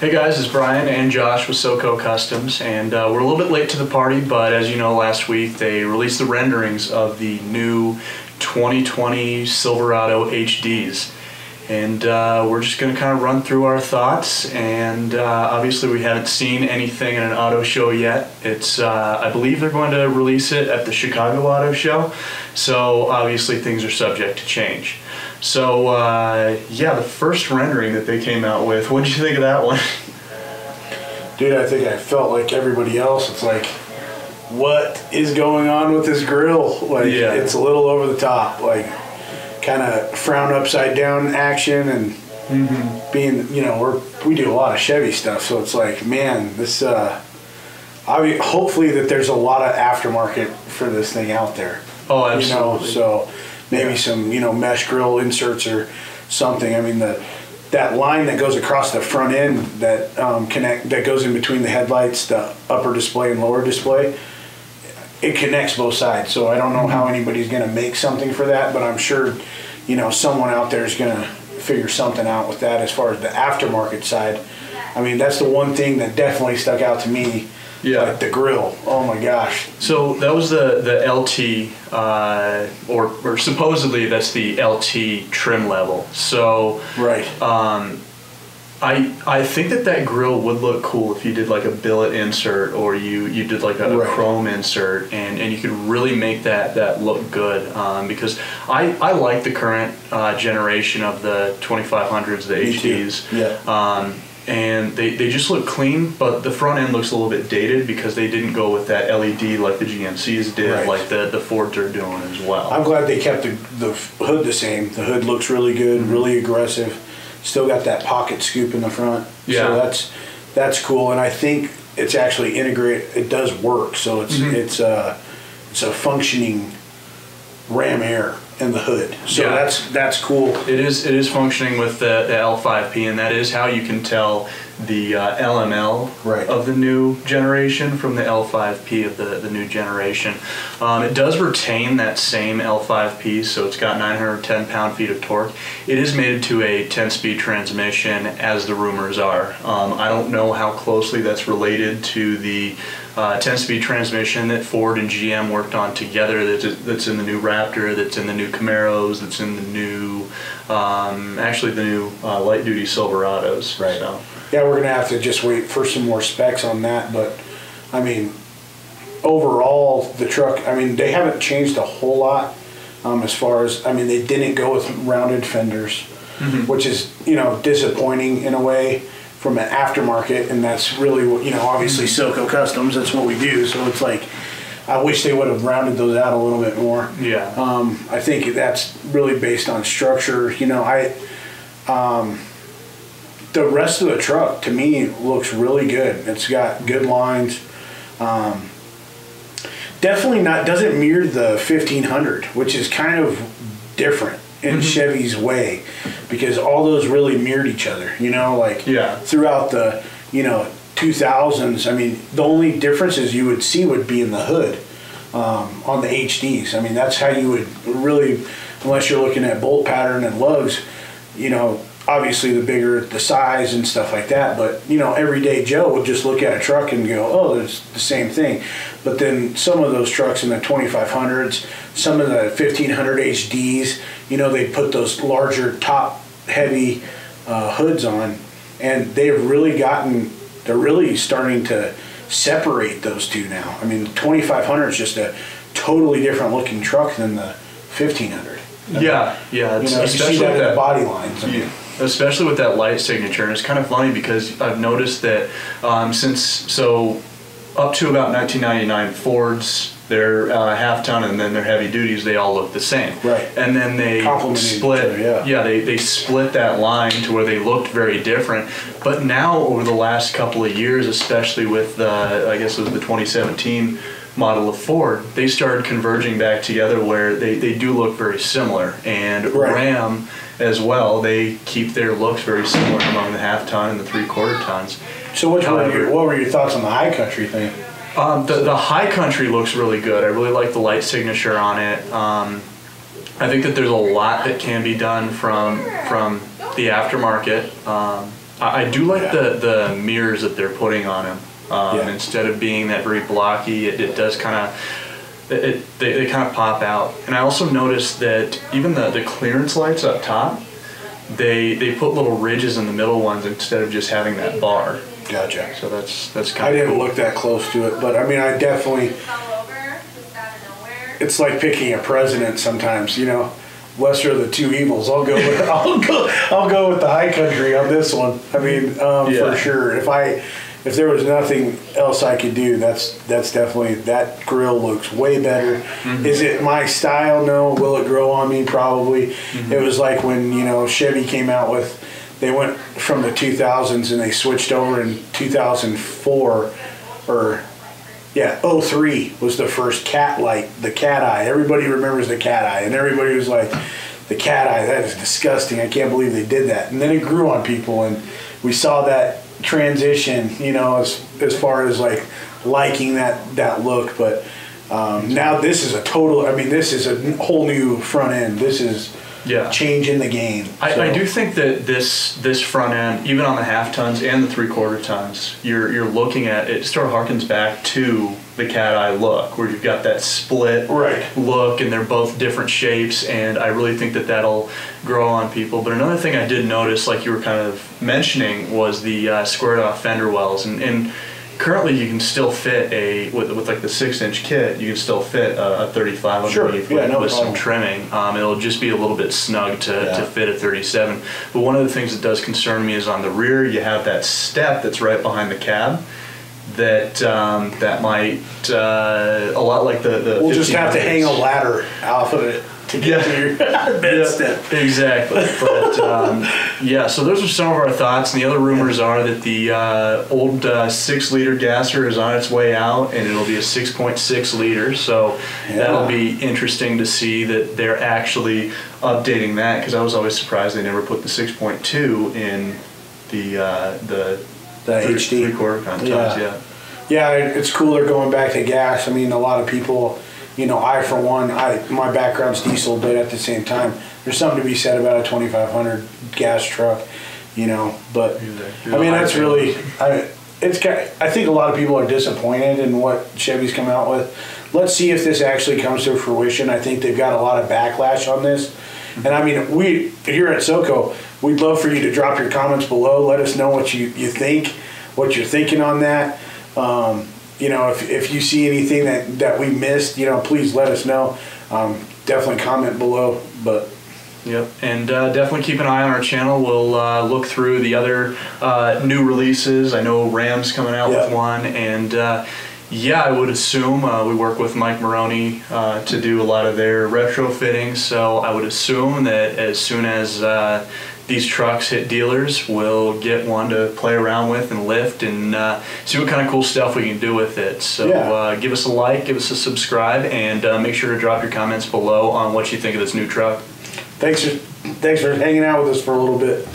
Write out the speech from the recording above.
Hey guys, it's Brian and Josh with SoCo Customs, and we're a little bit late to the party, but as you know, last week they released the renderings of the new 2020 Silverado HDs, and we're just going to kind of run through our thoughts. And obviously we haven't seen anything in an auto show yet. It's I believe they're going to release it at the Chicago Auto Show, so obviously things are subject to change. So yeah, the first rendering that they came out with, what did you think of that one? Dude, I think I felt like everybody else. It's like, what is going on with this grill? Like, Yeah. It's a little over the top, like kind of frown upside down action, and being, you know, we do a lot of Chevy stuff, so it's like, man, this hopefully that there's a lot of aftermarket for this thing out there. Oh, absolutely. You know, so maybe some, you know, mesh grill inserts or something. I mean, that line that goes across the front end that that goes in between the headlights, the upper display and lower display, it connects both sides. So I don't know how anybody's going to make something for that, but I'm sure, you know, someone out there is going to figure something out with that as far as the aftermarket side. I mean, that's the one thing that definitely stuck out to me. Yeah. Like the grill. Oh my gosh. So that was the LT, or supposedly that's the LT trim level. So Right. I think that grill would look cool if you did like a billet insert, or you did like a Right. chrome insert, and you could really make that look good, because I like the current generation of the 2500s, the Me too. HDs. Yeah. And they just look clean, but the front end looks a little bit dated because they didn't go with that LED like the GMCs did, Right. like the Fords are doing as well. I'm glad they kept the hood the same. The hood looks really good, really aggressive. Still got that pocket scoop in the front. Yeah. So that's cool, and I think it's actually integrated. It does work. So it's a functioning ram air in the hood. So Yeah. that's cool. It is functioning with the L5P, and that is how you can tell the LML Right. of the new generation from the L5P of the new generation. It does retain that same L5P, so it's got 910 pound-feet of torque. It is mated to a 10-speed transmission, as the rumors are. I don't know how closely that's related to the 10-speed transmission that Ford and GM worked on together, that's in the new Raptor, that's in the new Camaros, that's in the new, actually the new light-duty Silverados. Right. So. Yeah, we're gonna have to just wait for some more specs on that. But I mean, overall, the truck. I mean, they haven't changed a whole lot as far as. I mean, they didn't go with rounded fenders, which is, you know, disappointing in a way from an aftermarket, and that's really what, you know, obviously SoCo Customs, that's what we do. So it's like, I wish they would have rounded those out a little bit more. Yeah. I think that's really based on structure. You know, the rest of the truck to me looks really good. It's got good lines. Definitely doesn't mirror the 1500, which is kind of different in Chevy's way, because all those really mirrored each other, you know, like throughout the, you know, 2000s. I mean, the only differences you would see would be in the hood on the HDs. I mean, that's how you would really, unless you're looking at bolt pattern and lugs, you know, obviously the bigger the size and stuff like that, but, you know, everyday Joe would just look at a truck and go, oh, it's the same thing. But then some of those trucks in the 2500s, some of the 1500 HDs, you know, they put those larger top heavy hoods on, and they're really starting to separate those two now. I mean, the 2500 is just a totally different looking truck than the 1500. Yeah. You know, you see that in the body lines. I mean, especially with that light signature. And it's kind of funny because I've noticed that up to about 1999, Fords, their half ton and then their heavy duties, they all look the same. Right. And then they split. They split that line to where they looked very different. But now over the last couple of years, especially with I guess it was the 2017 model of Ford, they started converging back together where they do look very similar. And Ram as well, they keep their looks very similar among the half ton and the 3/4 tons. So what were your thoughts on the High Country thing? The High Country looks really good. I really like the light signature on it. I think that there's a lot that can be done from the aftermarket. I do like the mirrors that they're putting on him. Instead of being that very blocky, it does kind of, they kind of pop out. And I also noticed that even the clearance lights up top, they put little ridges in the middle ones instead of just having that bar. Gotcha. So that's kind of I didn't look that close to it, but I mean, I definitely, it's like picking a president sometimes, you know. Lesser of the two evils. I'll go with the high country on this one. I mean, for sure. If there was nothing else I could do, that's definitely, that grill looks way better. Mm-hmm. Is it my style? No. Will it grow on me? Probably. Mm-hmm. It was like when, you know, Chevy came out with, they went from the 2000s and they switched over in 2004 or 03 was the first cat light, the cat eye. Everybody remembers the cat eye, and everybody was like, the cat eye, that is disgusting. I can't believe they did that. And then it grew on people, and we saw that transition, you know, as far as like liking that look. But now this is this is a whole new front end. This is changing the game. I do think that this front end, even on the half tons and the 3/4 tons, you're looking at it. Sort of harkens back to the cat eye look, where you've got that split look, and they're both different shapes. And I really think that that'll grow on people. But another thing I did notice, like you were kind of mentioning, was the squared off fender wells, and currently you can still fit with like the 6-inch kit, you can still fit a 35 underneath with some trimming. It'll just be a little bit snug to fit a 37. But one of the things that does concern me is on the rear, you have that step that's right behind the cab. That might a lot like the we'll just have to hang a ladder off of it to get to your bed step. Exactly. But so those are some of our thoughts. And the other rumors are that the old 6-liter gasser is on its way out, and it'll be a 6.6 liter. So that'll be interesting to see that they're actually updating that, because I was always surprised they never put the 6.2 in the HD 3/4 tons. Yeah, it's cooler going back to gas. I mean, a lot of people, you know, I for one, my background's diesel, but at the same time, there's something to be said about a 2500 gas truck, you know. But I mean, that's really, I think a lot of people are disappointed in what Chevy's come out with. Let's see if this actually comes to fruition. I think they've got a lot of backlash on this. And I mean, we here at SoCo, we'd love for you to drop your comments below. Let us know what you think, what you're thinking on that. You know, if you see anything that we missed, you know, please let us know. Definitely comment below. But and definitely keep an eye on our channel. We'll look through the other new releases. I know Ram's coming out with one, and I would assume we work with Mike Maroney to do a lot of their retrofitting, so I would assume that as soon as these trucks hit dealers, we'll get one to play around with and lift and see what kind of cool stuff we can do with it. So give us a like, give us a subscribe, and make sure to drop your comments below on what you think of this new truck. Thanks for hanging out with us for a little bit.